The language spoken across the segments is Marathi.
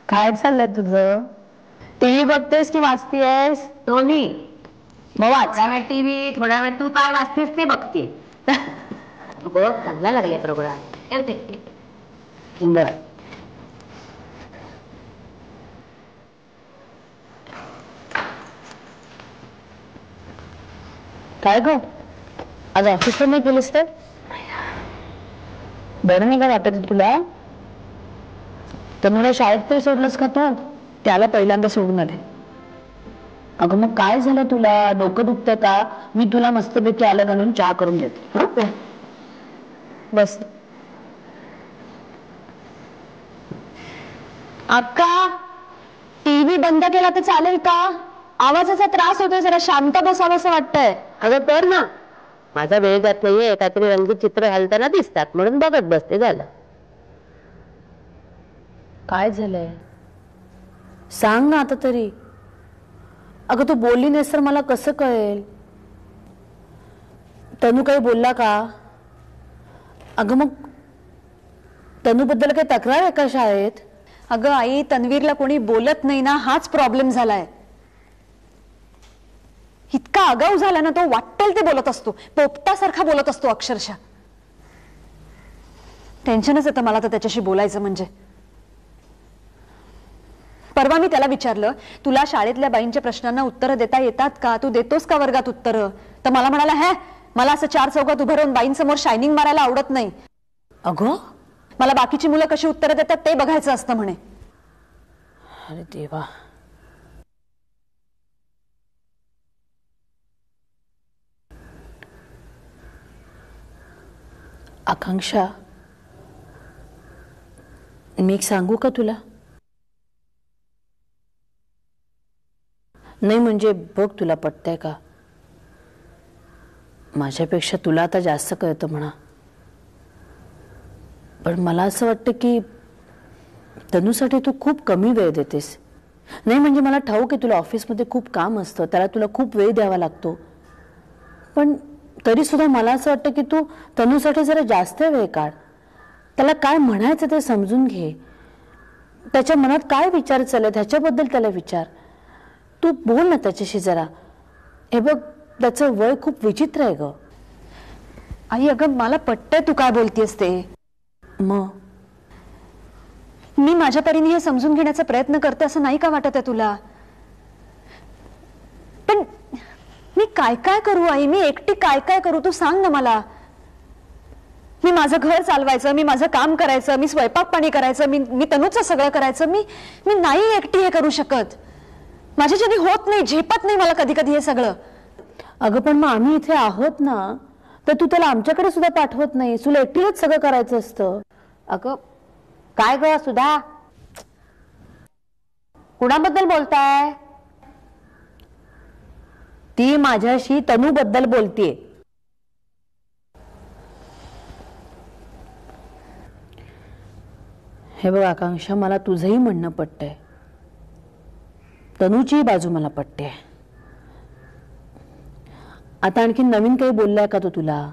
काय चाललंय तुझं? टीव्ही बघतेस की वाचतीयस? दोन्ही. मग वाच. थोडा वेळ टीव्ही, थोडा वेळ तू काय वाचतेस ते बघते. बघ चांगला लागलाय प्रोग्राम. सुंदर. काय ग आज ऑफिसला नाही गेलीस तर? बरं नाही का वाटत तुला? तर मला शाळेत तरी सोडलंस का तू? त्याला पहिल्यांदा सोडून आले. अगं मग काय झालं तुला? डोकं दुखतं का? मी तुला मस्तपैकी आलं घालून चहा करून देते. बस. अक्का, टीव्ही बंद केला तर चालेल का? आवाजाचा त्रास होतोय, जरा शांत बसावं असं वाटतंय. अगं कर ना. माझा वेळ जात नाहीये, काहीतरी रंगीत चित्र घालताना दिसतात म्हणून बघत बसते. झालं. काय झालंय सांग ना आता तरी. अगं तू बोलली नाहीस तर मला कसं कळेल? तनू काही बोलला का? अगं मग तनूबद्दल काही तक्रार आहे का शाळेत? अगं आई, तन्वीरला कोणी बोलत नाही ना, हाच प्रॉब्लेम झालाय. इतका आगाऊ झाला ना तो, वाटेल ते बोलत असतो, पोपटासारखा बोलत असतो अक्षरशः. टेन्शनच येतं मला तर त्याच्याशी बोलायचं म्हणजे. परवा मी त्याला विचारलं, तुला शाळेतल्या बाईंच्या प्रश्नांना उत्तरं देता येतात का? तू देतोस का वर्गात उत्तरं? तर मला म्हणाला, हे मला असं चार चौकात उभं राहून बाईंसमोर शायनिंग मारायला आवडत नाही. अगं मला बाकीची मुलं कशी उत्तरं देतात ते बघायचं असतं म्हणे. अरे देवा. आकांक्षा, मी एक सांगू का तुला? नाही म्हणजे बघ तुला पटतंय का? माझ्यापेक्षा तुला आता जास्त कळतं म्हणा, पण मला असं वाटतं की तनूसाठी तू खूप कमी वेळ देतेस. नाही म्हणजे मला ठाऊक आहे तुला ऑफिसमध्ये खूप काम असतं, त्याला तुला खूप वेळ द्यावा लागतो, पण तरी सुद्धा मला असं वाटतं की तू तनूसाठी जरा जास्त वेळ काढ. त्याला काय म्हणायचं ते समजून घे. त्याच्या मनात काय विचार चालले ह्याच्याबद्दल त्याला विचार. तू बोल ना त्याच्याशी जरा. हे बघ त्याचं वय खूप विचित्र आहे ग. आई अगं मला पटतंय तू काय बोलतेस ते. मग मी माझ्या परीने हे समजून घेण्याचा प्रयत्न करते असं नाही का वाटत आहे तुला? पण मी काय काय करू आई? मी एकटी काय काय करू तू सांग ना मला. मी माझं घर चालवायचं, मी माझं काम करायचं, मी स्वयंपाक पाणी करायचं, मी तनूचं सगळं करायचं. मी नाही एकटी हे करू शकत. माझ्याच्याने होत नाही, झेपत नाही मला कधी कधी हे सगळं. अगं पण मग आम्ही इथे आहोत ना, तर तू त्याला आमच्याकडे सुद्धा पाठवत नाही. तुला एकटीलाच सगळं करायचं असतं. अगं काय ग सुधा, कुणाबद्दल बोलताय? ती माझ्याशी तनूबद्दल बोलतीये. हे बघ आकांक्षा, मला तुझंही म्हणणं पटतंय, तनूची बाजू मला पटते. आता आणखी नवीन काही बोललाय का तो तुला?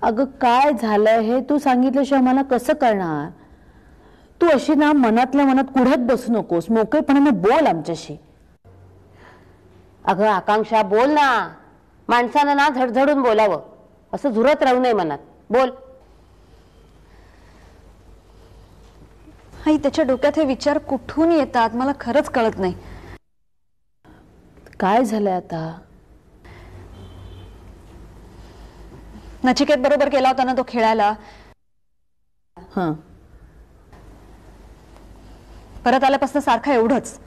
अगं काय झालंय हे तू सांगितल्याशिवाय मला कसं कळणार? तू अशी ना मनातल्या मनात कुढत बसू नकोस, मोकळेपणाने बोल आमच्याशी. अगं आकांक्षा बोल ना. माणसानं ना झडझडून बोलावं, असं झुरत राहू नये मनात. बोल. आई त्याच्या डोक्यात हे विचार कुठून येतात मला खरंच कळत नाही. काय झालंय आता? नचिकेत बरोबर गेला होता ना तो खेळायला. हां, परत आल्यापासून सारखा एवढंच,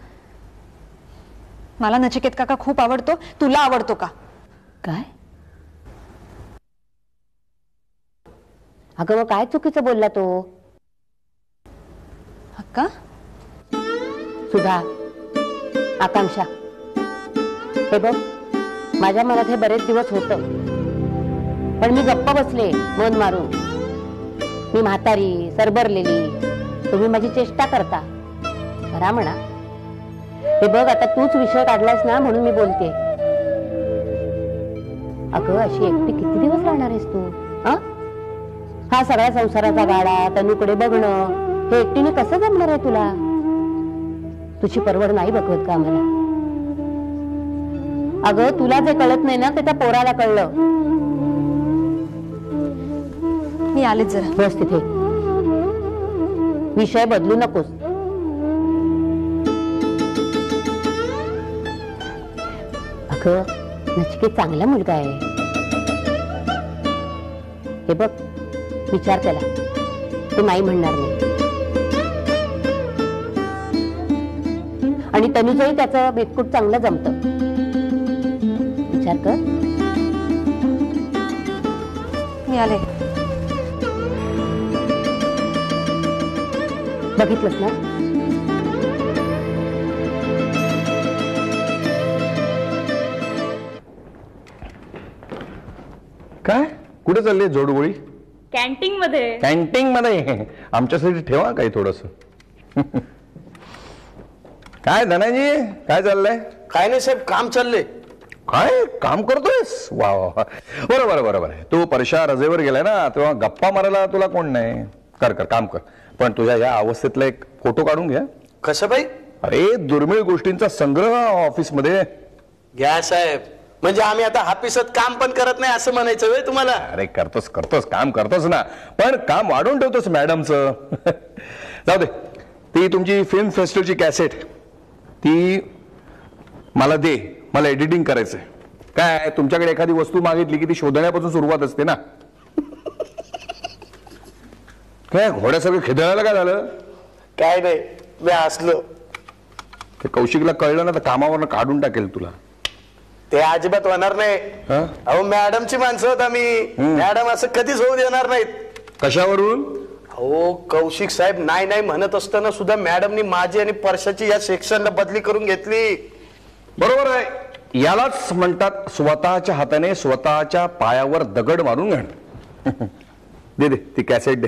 मला नचिकेत काका खूप आवडतो, तुला आवडतो का? काय? अगं मग काय चुकीचं बोलला तो? अक्का सुधा, आकांक्षा, हे बघ माझ्या मनात हे बरेच दिवस होतं, पण मी गप्प बसले मन मारून. मी म्हातारी सरबरलेली, तुम्ही माझी चेष्टा करता. खरा म्हणा. हे बघ आता तूच विषय काढलास ना म्हणून मी बोलते. अगं अशी एकटी किती दिवस राहणार आहेस तू? हा सगळ्या संसाराचा गाडा, तनूकडे बघणं, हे एकटीने कसं जमणार आहे तुला? तुझी परवड नाही बघवत का आम्हाला? अगं तुला जे कळत नाही ना ते त्या पोराला कळलं. मी आलेच जरा. बस तिथे, विषय बदलू नकोस. अगं नचिकेत चांगला मुलगा आहे. हे बघ, विचार त्याला, तो नाही म्हणणार नाही. आणि तनुजही त्याचं बेतकूट चांगलं जमतं. विचार कर. मी आले. बघितलंस ना? काय कुठे चालली जोडगोळी? कॅन्टीन मध्ये. कॅन्टीन मध्ये? आमच्यासाठी ठेवा काही थोडस. काय धनाजी, काय चाललंय? काय नाही साहेब, काम चाललंय. काय काम करतोयस? वा वा, बरोबर बरोबर आहे. तू परशा रजेवर गेलाय ना, तेव्हा गप्पा मारायला तुला कोण नाही. कर कर, काम कर. पण तुझ्या या अवस्थेतला एक फोटो काढून घ्या. कसं बाई? अरे दुर्मिळ गोष्टींचा संग्रह ऑफिस मध्ये. घ्या साहेब. म्हणजे आम्ही आता ऑफिसात काम पण करत नाही असं म्हणायचं व्हय तुम्हाला? अरे करतोस करतोस, काम करतोस ना, पण काम वाढवून ठेवतोस मॅडमचं. जाऊ दे, ती तुमची फिल्म फेस्टिवलची कॅसेट ती मला दे, मला एडिटिंग करायचंय. काय तुमच्याकडे एखादी वस्तू मागितली की ती शोधण्यापासून सुरुवात असते ना. काय घोड्या सगळं खिदळायला काय झालं? काय नाही, मी हसलो. ते कौशिकला कळलं ना तर कामावरनं काढून टाकेल तुला. ते अजिबात होणार नाही. अहो मॅडमची माणसं होत आम्ही. मॅडम असं कधीच होऊ देणार नाहीत. कशावरून? हो कौशिक साहेब नाही नाही म्हणत असताना सुद्धा मॅडमनी माझी आणि परशाची या सेक्शनला बदली करून घेतली. बरोबर आहे. यालाच म्हणतात स्वतःच्या हाताने स्वतःच्या पायावर दगड मारून घेणं. दे दे ती कॅसेट दे.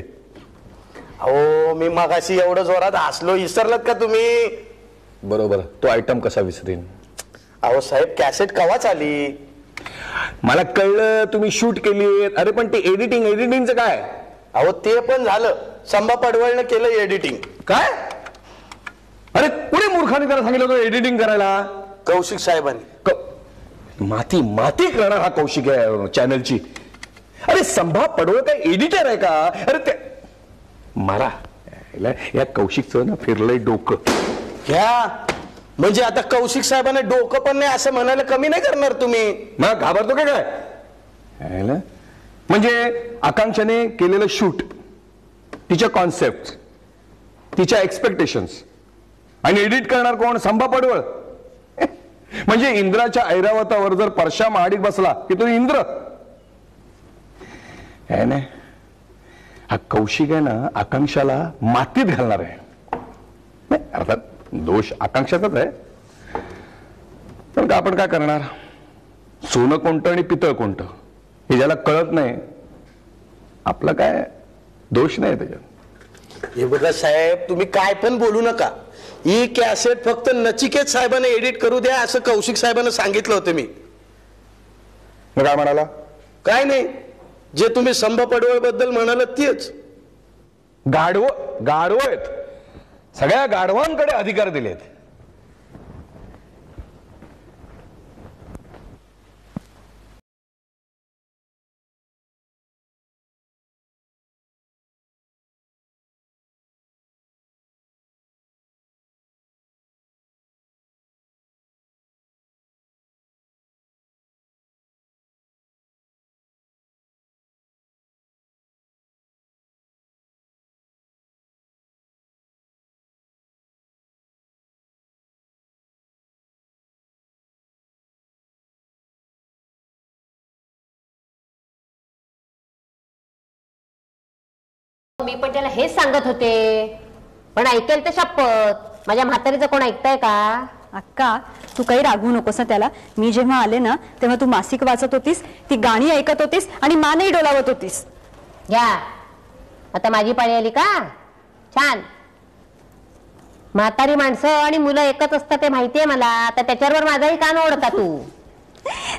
अहो मी मगाशी एवढं जोरात हसलो, विसरलात का तुम्ही? बरोबर, तो आयटम कसा विसरेन? अहो साहेब कॅसेट कवाच आली? मला कळलं तुम्ही शूट केली. अरे पण ते एडिटिंगचं काय? अहो ते पण झालं. संभा पडवळनं केलं एडिटिंग. काय? अरे कुणी मूर्खाने त्याला सांगितलं होतं एडिटिंग करायला? कौशिक साहेबांनी. माती माती करणार हा कौशिक आहे चॅनलची. अरे संभा पडवळ काय एडिटर आहे का? अरे ते मारा या कौशिकचं ना फिरलंय डोकं. घ्या. म्हणजे आता कौशिक साहेबांना डोकं पण नाही असं म्हणायला कमी नाही करणार तुम्ही? मग घाबरतो का काय? म्हणजे आकांक्षाने केलेलं शूट, तिच्या कॉन्सेप्ट, तिच्या एक्सपेक्टेशन्स आणि एडिट करणार कोण? संभा पडवळ. म्हणजे इंद्राच्या ऐरावतावर जर परशा महाडिक बसला की तो इंद्र आहे ना. हा कौशिक आहे ना आकांक्षाला मातीत घालणार आहे. अर्थात दोष आकांक्षाचाच आहे, पण आपण काय करणार? सोनं कोणतं आणि पितळ कोणतं हे ज्याला कळत नाही, आपला काय दोष नाही त्याच्यात. हे बघा साहेब, तुम्ही काय पण बोलू नका. ही कॅसेट फक्त नचिकेत साहेबांना एडिट करू द्या असं कौशिक साहेबांना सांगितलं होतं मी. मग काय म्हणाला? काय नाही, जे तुम्ही संभा पडवळ बद्दल म्हणाल तेच. गाढव गाढव आहेत. सगळ्या गाढवांकडे अधिकार दिलेत. मी पण त्याला हेच सांगत होते, पण ऐकेल ते शपथ. माझ्या म्हातारीचं कोण ऐकताय का? अक्का तू काही रागवू नकोस ना त्याला. मी जेव्हा आले ना तेव्हा तू मासिक वाचत होतीस, ती गाणी ऐकत होतीस आणि मानही डोलावत होतीस. घ्या, आता माझी पाळी आली का? छान. म्हातारी माणसं आणि मुलं एकच असतात ते माहितीये मला. आता त्याच्यावर माझाही कान ओढता तू.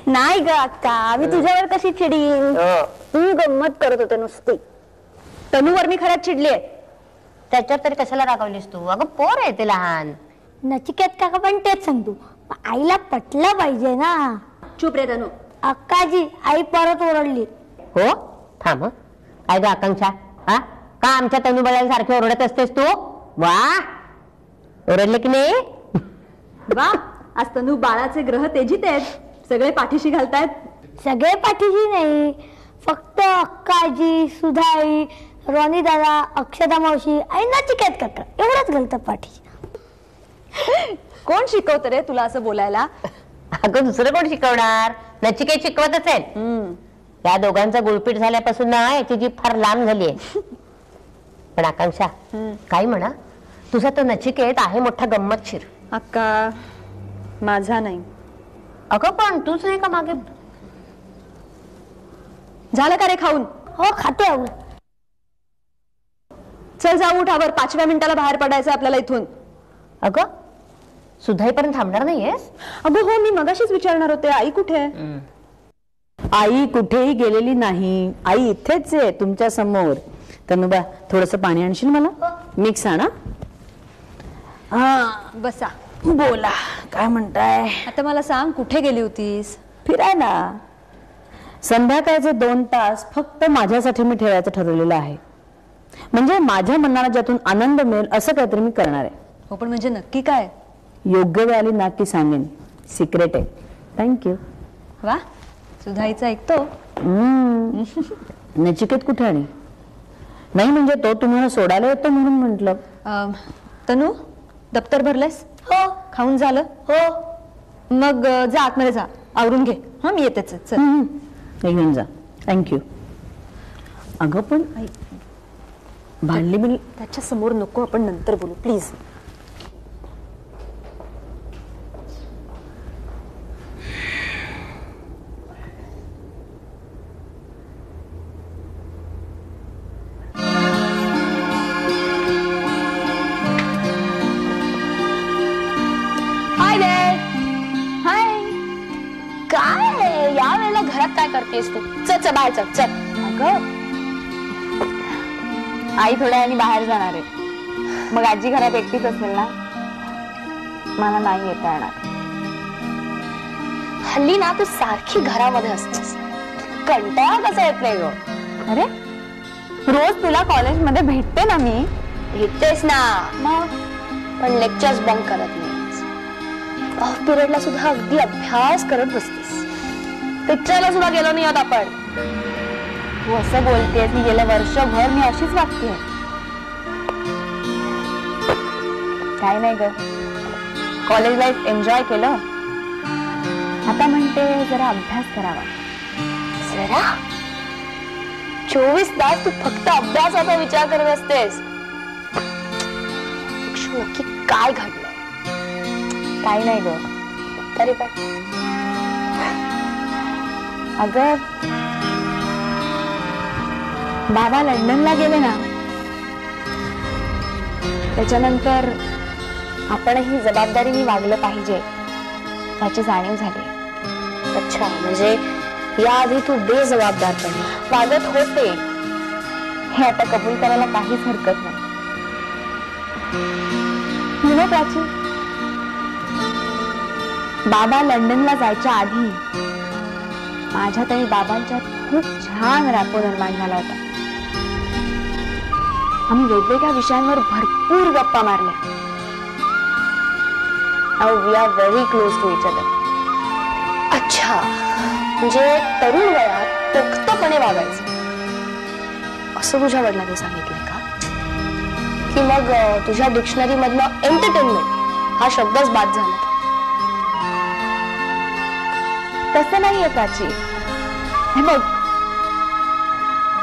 नाही ग अक्का, मी तुझ्यावर कशी चिडीन? तू गंमत करत होते नुसती. तनूवर मी खरंच चिडली आहे. त्याच्यावर तरी कशाला रागावलीस तू? अगं पोर आहे ते लहान. नचिकेत काका पण तेच सांगतो, आईला पटलं पाहिजे ना. चुप रे तनु. अक्काजी, आई परत ओरडली. हो थांब. काय ग आकांक्षा, हा का आमच्या तनुबाळांसारखे ओरडत असतेस तू? वा ओरडले की नाही? वा, आज तनु बाळाचे ग्रह तेजीत आहेत, सगळे पाठीशी घालतायत. सगळे पाठीशी नाही, फक्त अक्काजी, सुधाई, रोनी दादा, अक्षदा मावशी आणि नचिकेत काका एवढंच घालतं पाठीशी. कोण शिकवत रे तुला असं बोलायला? अगं दुसरं कोण शिकवणार? नचिकेत शिकवतच आहे. या दोघांचा गुळपीट झाल्यापासून ना याची जीभ फार लांब झालीये. पण आकांक्षा, काय म्हणा, तुझा तो नचिकेत आहे मोठा गंमतशीर. अक्का माझा नाही. अगं पण तूच नाही का मागे? झालं का रे खाऊन? हो खाते. चल जाऊ, उठावर 5व्या मिनिटाला बाहेर पडायचं आपल्याला इथून. अगं सुधाईपर्यंत थांबणार नाहीयेस? अगं हो, मी मगाशीच विचारणार होते, आई कुठे? आई कुठेही गेलेली नाही, आई इथेच आहे तुमच्या समोर. तनुबा थोडस पाणी आणशील मला? मिक्स आणा. हा बसा. बोला, काय म्हणताय? आता मला सांग, कुठे गेली होतीस? फिरायला. संध्याकाळचे 2 तास फक्त माझ्यासाठी मी ठेवायचं ठरवलेलं आहे. म्हणजे माझ्या मनाला ज्यातून आनंद मिळेल असं काहीतरी मी करणार आहे. हो पण म्हणजे नक्की काय? योग्य वेळ आली ना की सांगेन. सिक्रेट आहे. थँक्यू. वा, सुधाईचं ऐकतो. नचिकेत कुठे आणि? नाही म्हणजे तो तुम्हाला सोडायला येतो म्हणून म्हंटल. तनु, दप्तर भरलेस? हो खाऊन झालं? हो. मग जा आतमध्ये जा, आवरून घे. हा मी येतेच. चल घेऊन जा. थँक्यू. अगं पण भांडली बिली त्याच्या समोर नको, आपण नंतर बोलू प्लीज. काय या वेळेला घरात काय करतेस तू? चल चल बाहेर चल. चल. अगं आई थोड्या वेळाने बाहेर जाणार आहे, मग आजी घरात एकटीच असेल ना, मला नाही येता येणार. हल्ली ना तू सारखी घरामध्ये असतेस, कंटाळा कसा येत नाही ग? अरे रोज तुला कॉलेजमध्ये भेटते ना मी. येतेस ना मग, पण लेक्चर्स बंक करत नाही. ऑफ पिरियडला सुद्धा अगदी अभ्यास करत बसतेस. पिक्चरला सुद्धा गेलो नाही आहोत आपण. तू असं बोलतेस, मी गेल्या वर्षभर मी अशीच वागते. काय नाही ग, कॉलेज लाईफ एन्जॉय केलं, आता म्हणते जरा अभ्यास करावा. जरा 24 तास तू फक्त अभ्यासाचा विचार करत असतेस. नक्की काय घडलंय? काय नाही ग, तरी पण अगं बाबा लंडनला गेले ना, त्याच्यानंतर आपणही जबाबदारीने वागलं पाहिजे याची जाणीव झाली. अच्छा, म्हणजे याआधी तू बेजबाबदारपणे वागत होते हे आता कबूल करायला काहीच हरकत नाही. प्राची, बाबा लंडनला जायच्या आधी माझ्यात आणि बाबांच्यात खूप छान रॅपो निर्माण झाला होता. आम्ही वेगवेगळ्या विषयांवर भरपूर गप्पा मारल्या. Now we are very close to each other. अच्छा, म्हणजे तरुण वयात पोक्तपणे वागायचं असं तुझ्या वडिलांनी सांगितलंय का? की मग तुझ्या डिक्शनरी मधनं एंटरटेनमेंट हा शब्दच बाद झाला? तसं नाहीये प्राची. हे बघ,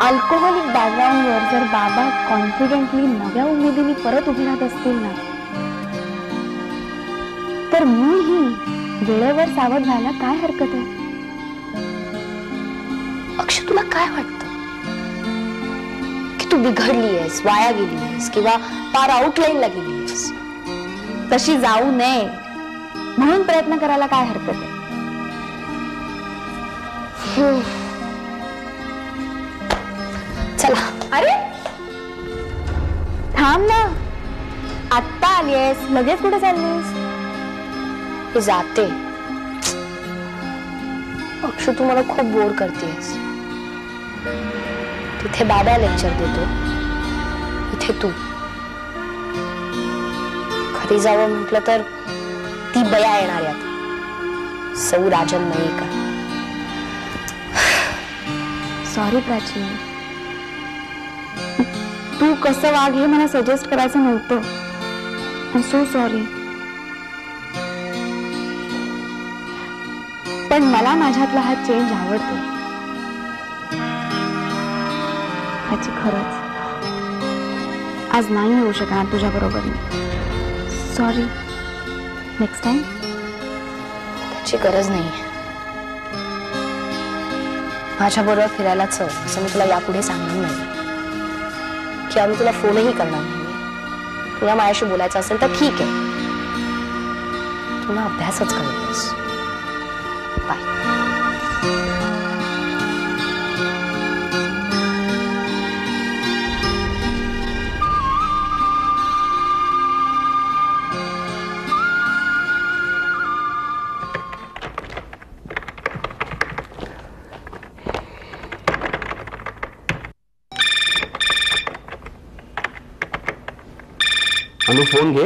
अल्कोहोलिक बॅकग्राऊंडवर जर बाबा कॉन्फिडेंटली नव्या उमेदीने परत उभी राहत असतील ना, तर मीही वेळेवर सावध व्हायला काय हरकत आहे? अक्षय, तुला काय वाटतं की तू बिघडली आहेस, वाया गेली आहेस किंवा पार आउटलाईनला गेली आहेस? तशी जाऊ नये म्हणून प्रयत्न करायला काय हरकत आहे? चला. अरे थांब ना, आत्ता आलीयस, लगेच कुठे चाललीस? मी जाते. अक्षु, तू मला खूप बोर करतेस. तिथे बाबा लेक्चर देतो, इथे तू. घरी जावं म्हटलं तर ती बया येणार आहे आता, सौ राजन नाही का. सॉरी प्राची, तू कसं वाग हे मला सजेस्ट करायचं नव्हतं. I am so sorry. पण मला माझ्यातला हा चेंज आवडतो. ह्याची खरंच आज नाही होऊ शकणार तुझ्या बरोबर. सॉरी. Next time. त्याची गरज नाही. माझ्या बरोबर फिरायला चल असं मी तुला यापुढे सांगणार नाही, किंवा मी तुला फोनही करणार नाही. तुला माझ्याशी बोलायचं असेल तर ठीक आहे, तुला अभ्यासच करतेस. बाय. अनु फोन घे.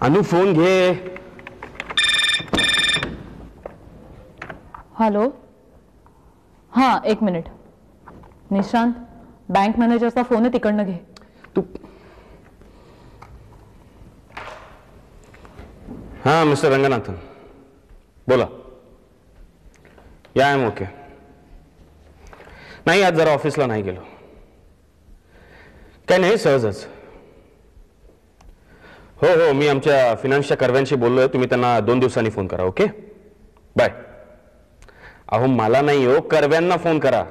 अनु फोन घे. हॅलो. हां, 1 मिनिट. निशांत, बँक मॅनेजरचा फोन आहे, तिकडनं घे. तू. हां मिस्टर रंगनाथन, बोला. या आय एम ओके. नाही, आज जरा ऑफिसला नाही गेलो. काय नाही, सहजच. हो हो, मी आमच्या फिनान्सच्या कर्व्यांशी बोललोय. तुम्ही त्यांना 2 दिवसांनी फोन करा. Okay, bye. अहो मला नाही हो, कर्व्यांना फोन करा.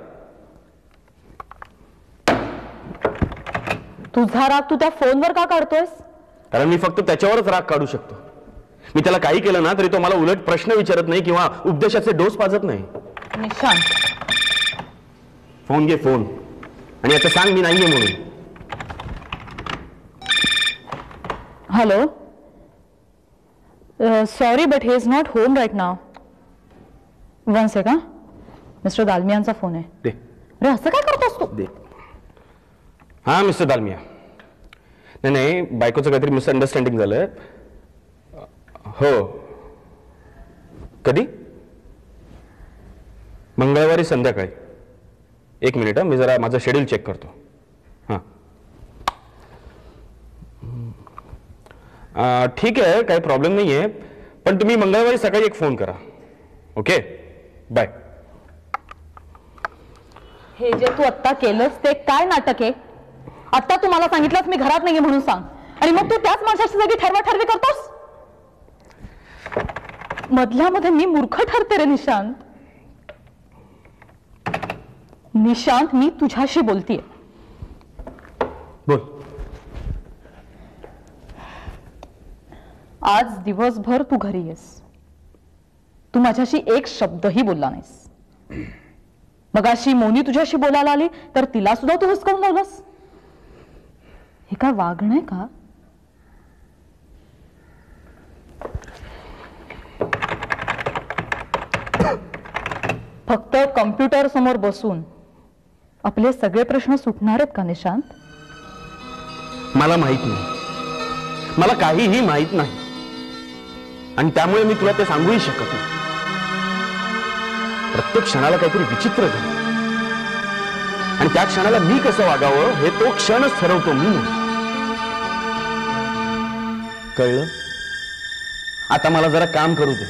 तुझा राग तू त्या फोनवर का काढतोयस? कारण मी फक्त त्याच्यावरच राग काढू शकतो. मी त्याला काही केलं ना तरी तो मला उलट प्रश्न विचारत नाही किंवा उपदेशाचे डोस पाजत नाही. निशांत, फोन घे, फोन. आणि आता सांग मी नाहीये म्हणून. Hello. Sorry but he is not home right now. 1 second. Mister दालमियांचा फोन आहे. दे. अरे असं काय करतोस तू? दे. हा मिस्टर दालमिया. नाही नाही, बायकोचं काहीतरी मिसअंडरस्टँडिंग झालंय. हो. कधी? मंगळवारी संध्याकाळी. 1 मिनिट, मी जरा माझं शेड्यूल चेक करतो. हां ठीक आहे, काही प्रॉब्लेम नाही आहे. पण तुम्ही मंगळवारी सकाळी एक फोन करा. Okay, bye. हे जे तू आत्ता केलंस ते काय नाटक आहे? आत्ता तू मला सांगितलंस मी घरात नाहीये म्हणून सांग, आणि मग तू त्याच माणसाची जागी ठरवाठरवी करतोस. मधल्यामध्ये मी मूर्ख ठरते रे निशांत. निशांत, मी तुझ्याशी बोलतीये. बोल. आज दिवसभर तू घरी येस. तू माझ्याशी एक शब्दही बोलला नाहीस. मगाशी मोनी तुझ्याशी बोलायला आली तर तिला सुद्धा तू हुसकावून लावलास. हे काय वागणं आहे का? फक्त कम्प्युटर समोर बसून आपले सगळे प्रश्न सुटणार आहेत का निशांत? मला माहित नाही, मला काहीही माहित नाही, आणि त्यामुळे मी तुला ते सांगूही शकत नाही. प्रत्येक क्षणाला काहीतरी विचित्र घडतं, आणि त्या क्षणाला मी कसं वागावं हे तो क्षणच ठरवतो मी. कळलं? आता मला जरा काम करू दे.